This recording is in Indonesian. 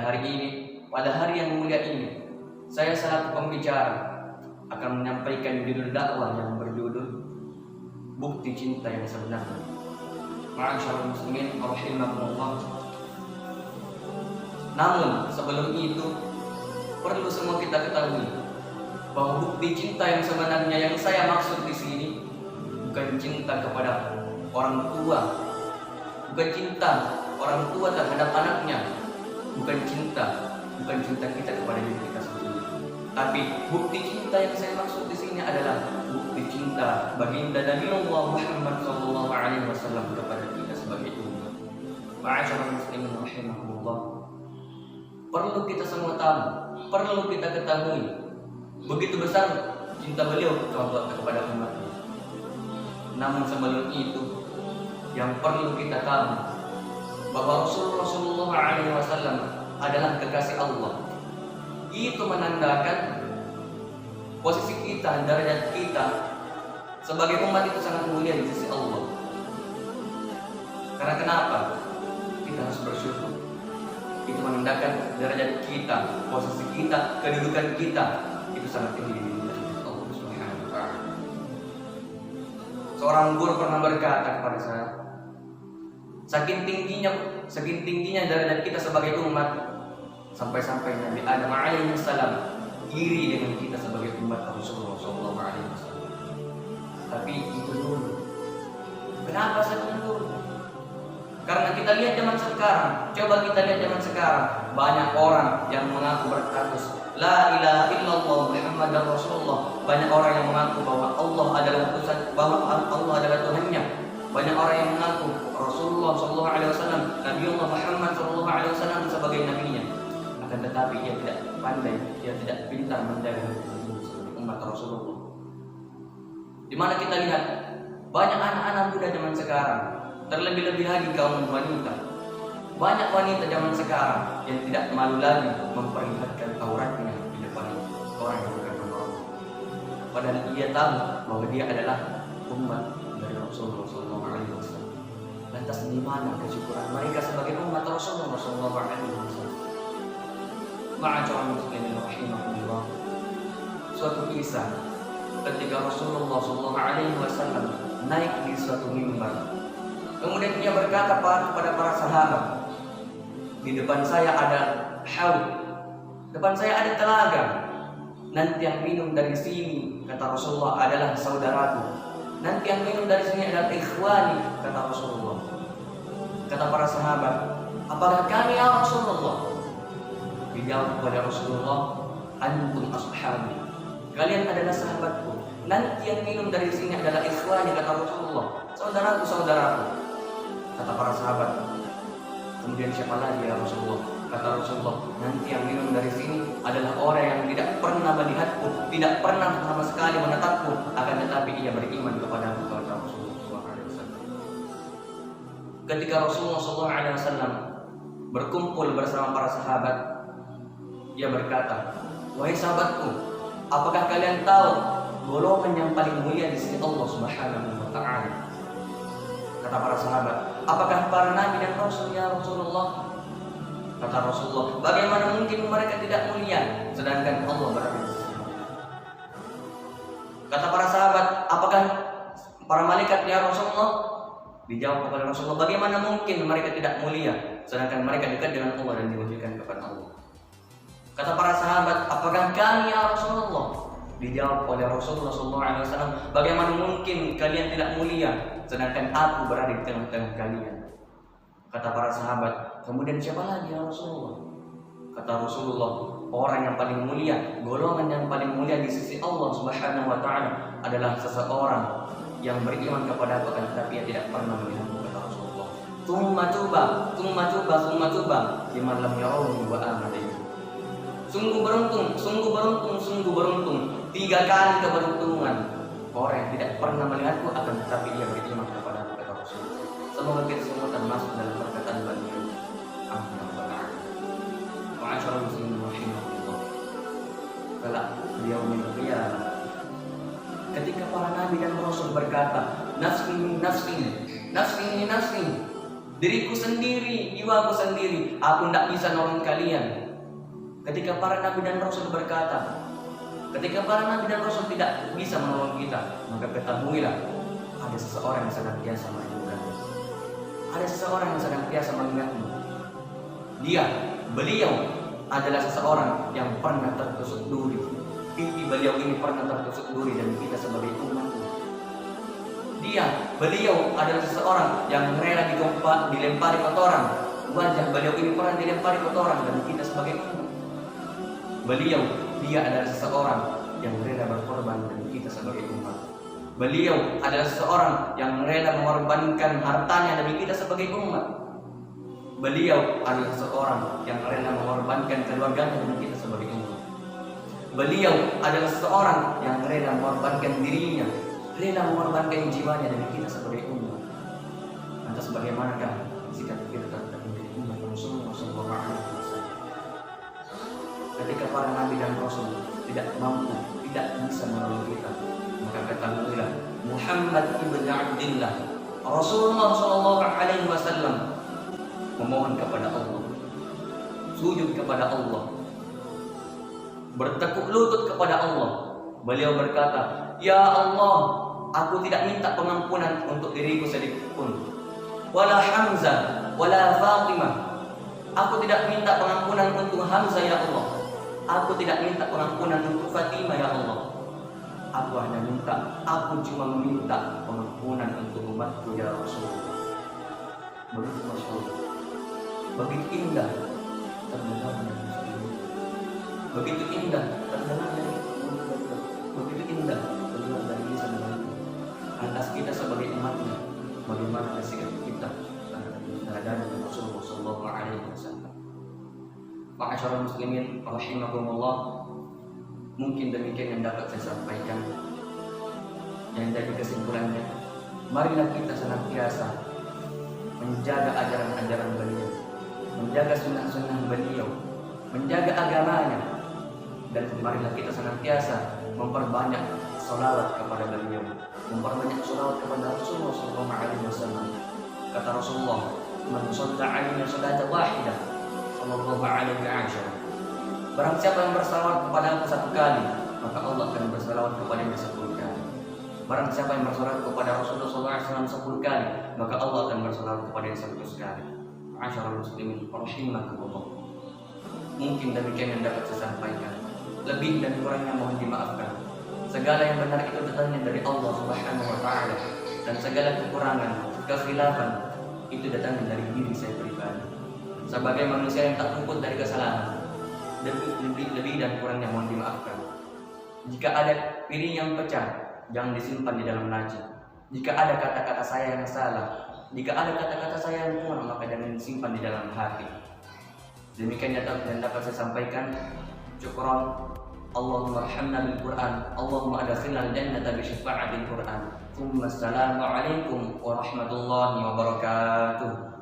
hari ini, pada hari yang mulia ini, saya selaku pembicara akan menyampaikan judul dakwah yang berjudul Bukti Cinta yang Sebenarnya. Ma'asyiral muslimin rahimakumullah. Namun sebelum itu perlu semua kita ketahui bahwa bukti cinta yang sebenarnya yang saya maksud di sini bukan cinta kepada orang tua, bukan cinta orang tua terhadap anaknya, bukan cinta kita kepada diri kita sendiri. Tapi bukti cinta yang saya maksud di sini adalah bukti cinta baginda Nabi Muhammad SAW kepada kita sebagai umat. Ma'asyiral muslimin rahimakumullah. Perlu kita semua tahu, perlu kita ketahui begitu besar cinta beliau kepada umatnya. Namun sebelum itu, yang perlu kita tahu bahwa Rasulullah SAW adalah kekasih Allah. Itu menandakan posisi kita, derajat kita sebagai umat itu sangat mulia di sisi Allah. Karena kenapa? Kita harus bersyukur. Itu menandakan derajat kita, posisi kita, kedudukan kita itu sangat tinggi di sisi Allah Subhanahu wa taala. Seorang guru pernah berkata kepada saya, saking tingginya derajat kita sebagai umat, sampai-sampai Nabi Adam alaihissalam iri dengan kita sebagai umat Rasulullah SAW. Tapi itu dulu. Kenapa saya dulu? Karena kita lihat zaman sekarang, coba kita lihat zaman sekarang, banyak orang yang mengaku berstatus La ilaha illallah Muhammadar Rasulullah. Banyak orang yang mengaku bahwa Allah adalah Tuhan, bahwa Allah adalah Tuhannya. Banyak orang yang mengaku Rasulullah SAW, Nabiullah Muhammad SAW sebagai nabinya. Akan tetapi ia tidak pandai, ia tidak pintar menjaga umat Rasulullah. Di mana kita lihat banyak anak-anak muda zaman sekarang, terlebih-lebih lagi kaum wanita. Banyak wanita zaman sekarang yang tidak malu lagi memperlihatkan auratnya di depan orang yang bukan mahram. Padahal ia tahu bahwa dia adalah umat dari Rasulullah SAW. Lantas di mana kesyukuran mereka sebagai umat Rasulullah SAW? Ma'asyiral muslimin rahimahumullah. Suatu kisah ketika Rasulullah SAW naik di suatu mimbar. Kemudian dia berkata kepada para sahabat, di depan saya ada haud, depan saya ada telaga. Nanti yang minum dari sini, kata Rasulullah, adalah saudaraku. Nanti yang minum dari sini adalah ikhwani, kata Rasulullah. Kata para sahabat, apakah kami ya Rasulullah? Dijawab kepada Rasulullah, antum ashabi, kalian adalah sahabatku. Nanti yang minum dari sini adalah ikhwani, kata Rasulullah, saudaraku. Kata para sahabat, kemudian siapa lagi ya Rasulullah? Kata Rasulullah, nanti yang minum dari sini adalah orang yang tidak pernah melihatku, tidak pernah sama sekali menatapku, akan tetapi ia beriman kepada Rasulullah SAW. Ketika Rasulullah SAW berkumpul bersama para sahabat, ia berkata, wahai sahabatku, apakah kalian tahu golongan yang paling mulia di sisi Allah Subhanahu wa taala? Kata para sahabat, apakah para nabi dan rasul ya Rasulullah? Kata Rasulullah, bagaimana mungkin mereka tidak mulia sedangkan Allah berada di sisi? Kata para sahabat, apakah para malaikat ya Rasulullah? Dijawab kepada Rasulullah, bagaimana mungkin mereka tidak mulia sedangkan mereka dekat dengan Allah dan diwajibkan kepada Allah? Kata para sahabat, apakah kami ya Rasulullah? Dijawab oleh Rasulullah SAW, bagaimana mungkin kalian tidak mulia sedangkan aku berada di tengah-tengah kalian? Kata para sahabat, kemudian siapa lagi ya Rasulullah? Kata Rasulullah, orang yang paling mulia, golongan yang paling mulia di sisi Allah Subhanahu wa taala adalah seseorang yang beriman kepada aku tetapi ia tidak pernah melihatku, kata Rasulullah. Tsumma tuba liman lam yarawni wa amana. Sungguh beruntung, 3 kali keberuntungan orang yang tidak pernah melihatku akan tetapi ia beriman kepada aku, kata Rasulullah. Semoga kita semua termasuk dalam perkataan beliau. Amin ya rabbal alamin. Ma'asyiral muslimin rahimahullah. Kala beliau menyebutkan ketika para nabi dan rasul berkata, nafsi, Diriku sendiri, jiwaku sendiri, aku tidak bisa nolong kalian. Ketika para nabi dan rasul berkata, ketika para nabi dan rasul tidak bisa menolong kita, maka ketahuilah ada seseorang yang senantiasa mengingatmu. Ada seseorang yang senantiasa mengingatmu. Beliau adalah seseorang yang pernah tertusuk duri. Pipi beliau ini pernah tertusuk duri dan kita sebagai umatnya. Beliau adalah seseorang yang rela dilempari kotoran. Wajah beliau ini pernah dilempari kotoran dan kita sebagai umat. Dia adalah seseorang yang rela berkorban dan kita sebagai umat. Beliau adalah seseorang yang rela mengorbankan hartanya demi kita sebagai umat. Beliau adalah seseorang yang rela mengorbankan keluarganya demi kita sebagai umat. Beliau adalah seseorang yang rela mengorbankan dirinya, rela mengorbankan jiwanya demi kita sebagai umat. Lantas bagaimanakah sikap kita terhadap umat Rasulullah SAW? Ketika para nabi dan rasul tidak mampu, tidak bisa menolong kita, maka ketahuilah Muhammad ibn Abdillah, Rasulullah SAW memohon kepada Allah, sujud kepada Allah, bertekuk lutut kepada Allah. Beliau berkata, "Ya Allah, aku tidak minta pengampunan untuk diriku sedikit pun. Wala Hamzah, wala Fatimah. Aku tidak minta pengampunan untuk Hamzah ya Allah. Aku tidak minta pengampunan untuk Fatimah ya Allah. Aku cuma meminta pengampunan untuk umatku ya Rasulullah." Begitu masyhur, begitu indah terdengar dari Muslim, begitu indah terdengar dari begitu indah terdengar dari lisan beliau. Atas kita sebagai umatnya, bagaimana sikap kita terhadap Rasulullah SAW? Ma'asyiral muslimin rahimakumullah, mungkin demikian yang dapat saya sampaikan. Yang dari kesimpulannya, marilah kita senantiasa menjaga ajaran-ajaran beliau, menjaga sunnah-sunnah beliau, menjaga agamanya, dan marilah kita senantiasa memperbanyak salawat kepada beliau, memperbanyak salawat kepada Rasulullah SAW. Kata Rasulullah, "Man shalla 'alaihi salatan wahidah, sallallahu alaihi wasallam." Barang siapa yang bersalawat kepada aku satu kali, maka Allah akan bersalawat kepadanya 10 kali. Barang siapa yang bersalawat kepada Rasulullah SAW 10 kali, maka Allah akan bersalawat kepadanya 100 kali. Ma'asyiral muslimin rahimakumullah. Mungkin demikian yang dapat saya sampaikan. Lebih dan kurangnya mohon dimaafkan. Segala yang benar itu datangnya dari Allah Subhanahu wa taala, dan segala kekurangan, kekhilafan itu datangnya dari diri saya pribadi. Sebagai manusia yang tak luput dari kesalahan, lebih dan kurangnya mohon dimaafkan. Jika ada piring yang pecah, jangan disimpan di dalam laci. Jika ada kata-kata saya yang salah, jika ada kata-kata saya yang kurang, maka jangan disimpan di dalam hati. Demikian yang dapat saya sampaikan. Syukran. Allahumma arhamna bil Quran, Allahumma adkhilna al-jannata bi syafa'atil Quran. Assalamualaikum warahmatullahi wabarakatuh.